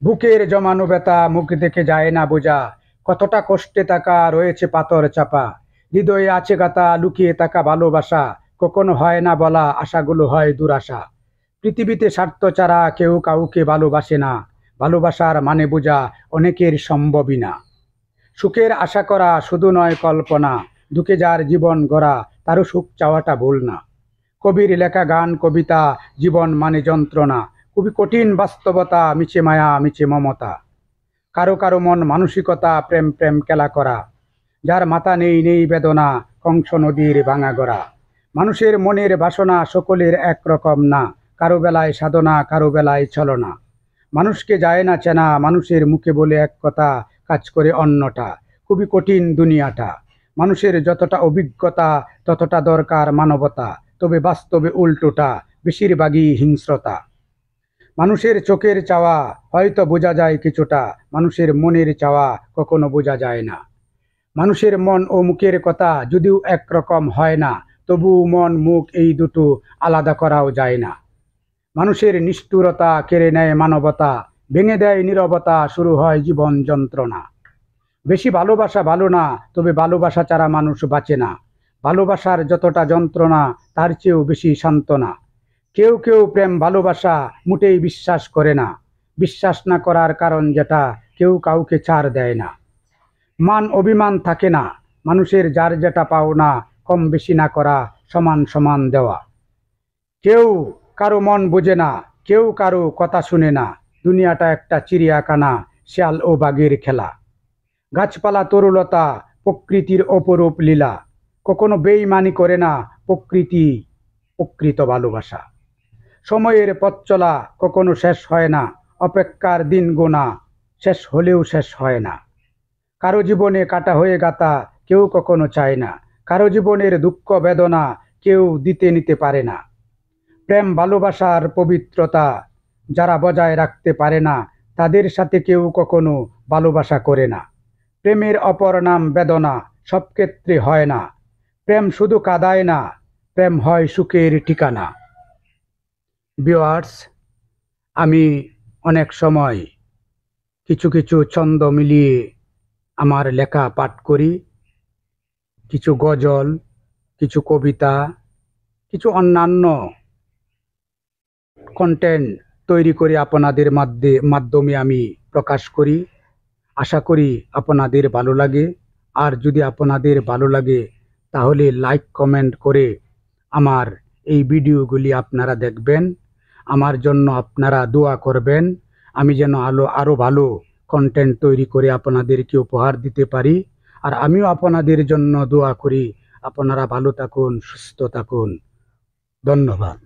বুকের জমানো ব্যথা মুখ দেখে যায় না বোঝা, কতটা কষ্টে থাকা রয়েছে পাথর চাপা। হৃদয়ে আছে গাথা লুকিয়ে থাকা ভালোবাসা, কখনো হয় না বলা আশাগুলো হয় দুরাশা। পৃথিবীতে স্বার্থ ছাড়া কেউ কাউকে ভালোবাসে না, ভালোবাসার মানে বোঝা অনেকের সম্ভবই না। সুখের আশা করা শুধু নয় কল্পনা, দুঃখে যার জীবন গড়া তারও সুখ চাওয়াটা ভুল না। কবির লেখা গান কবিতা, জীবন মানে যন্ত্রণা, খুবই কঠিন বাস্তবতা, মিছে মায়া মিছে মমতা। কারো কারো মন মানসিকতা, প্রেম প্রেম খেলা করা, যার মাথা নেই নেই বেদনা, কংস নদীর ভাঙা গড়া। মানুষের মনের বাসনা সকলের একরকম না, কারো বেলায় সাধনা কারো বেলায় ছলনা। মানুষকে যায় না চেনা, মানুষের মুখে বলে এক কথা, কাজ করে অন্যটা। খুবই কঠিন দুনিয়াটা। মানুষের যতটা অভিজ্ঞতা ততটা দরকার মানবতা, তবে বাস্তবে উল্টোটা, বেশিরভাগই হিংস্রতা। মানুষের চোখের চাওয়া হয়তো বোঝা যায় কিছুটা, মানুষের মনের চাওয়া কখনো বোঝা যায় না। মানুষের মন ও মুখের কথা যদিও একরকম হয় না, তবু মন মুখ এই দুটো আলাদা করাও যায় না। মানুষের নিষ্ঠুরতা কেড়ে নেয় মানবতা, ভেঙে দেয় নীরবতা, শুরু হয় জীবন যন্ত্রণা। বেশি ভালোবাসা ভালো না, তবে ভালোবাসা ছাড়া মানুষ বাঁচে না। ভালোবাসার যতটা যন্ত্রণা তার চেয়েও বেশি সান্ত্বনা। কেউ কেউ প্রেম ভালোবাসা মোটেই বিশ্বাস করে না, বিশ্বাস না করার কারণ যেটা, কেউ কাউকে ছাড় দেয় না। মান অভিমান থাকে না, মানুষের যার যেটা পাওনা, কম বেশি না করা, সমান সমান দেওয়া। কেউ কারো মন বোঝে না, কেউ কারো কথা শুনে না। দুনিয়াটা একটা চিড়িয়াখানা, শিয়াল ও বাঘের খেলা। গাছপালা তরুলতা, প্রকৃতির অপরূপ লীলা। কখনো বেইমানি করে না প্রকৃতি, প্রকৃত ভালোবাসা। সময়ের পথ চলা কখনো শেষ হয় না, অপেক্ষার দিন গোনা, শেষ হলেও শেষ হয় না। কারো জীবনে কাটা হয়ে গাতা কেউ কখনো চায় না, কারো জীবনের দুঃখ বেদনা কেউ দিতে নিতে পারে না। প্রেম ভালোবাসার পবিত্রতা যারা বজায় রাখতে পারে না, তাদের সাথে কেউ কখনো ভালোবাসা করে না। প্রেমের অপর নাম বেদনা, সব ক্ষেত্রে হয় না। প্রেম শুধু কাঁদায় না, প্রেম হয় সুখের ঠিকানা। ভিউয়ার্স, আমি অনেক সময় কিছু কিছু ছন্দ মিলিয়ে আমার লেখা পাঠ করি, কিছু গজল, কিছু কবিতা, কিছু অন্যান্য কন্টেন্ট তৈরি করে আপনাদের মাধ্যমে আমি প্রকাশ করি। আশা করি আপনাদের ভালো লাগে। আর যদি আপনাদের ভালো লাগে তাহলে লাইক কমেন্ট করে আমার এই ভিডিওগুলি আপনারা দেখবেন। আমার জন্য আপনারা দোয়া করবেন, আমি যেন আরো ভালো কন্টেন্ট তৈরি করে আপনাদেরকে উপহার দিতে পারি। আর আমিও আপনাদের জন্য দোয়া করি, আপনারা ভালো থাকুন, সুস্থ থাকুন। ধন্যবাদ।